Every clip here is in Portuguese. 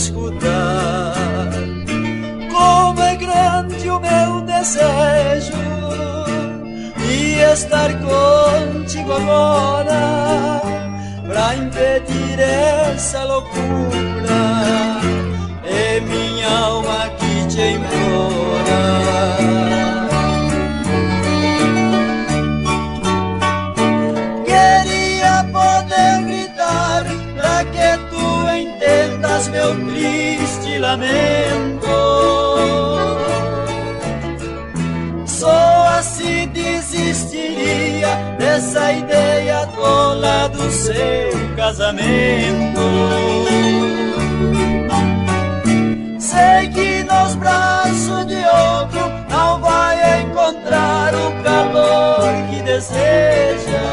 escutar. Como é grande o meu desejo de estar contigo agora, pra impedir essa loucura, é minha alma que te implora. Queria poder gritar pra que tu entendas meu triste lamento. Só assim desistiria dessa ideia tola do seu casamento. Sei que nos braços de outro não vai encontrar o calor que deseja.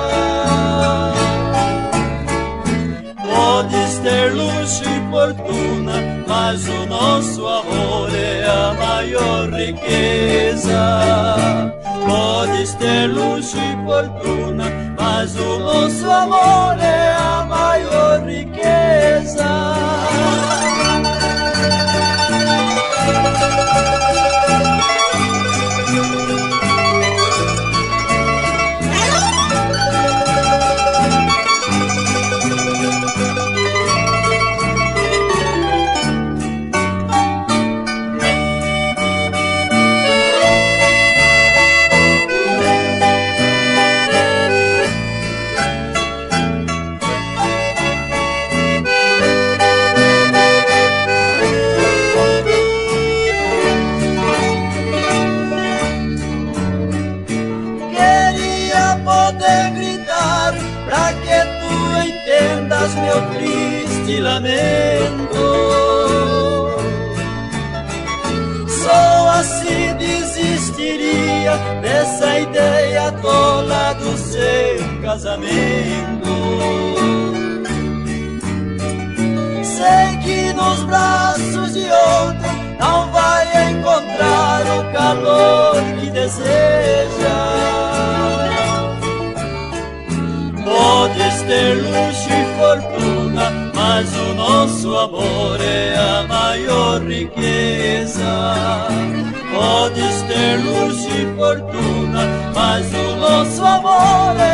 Podes ter luxo e fortuna, mas o nosso amor é a maior riqueza. Podes ter luxo e fortuna, mas o nosso amor é a maior riqueza. Meu triste lamento, só assim desistiria dessa ideia tola do seu casamento. Sei que nos braços de outro não vai encontrar o calor que deseja. Podes ter luxo e fortuna, mas o nosso amor é a maior riqueza. Podes ter luxo e fortuna, mas o nosso amor é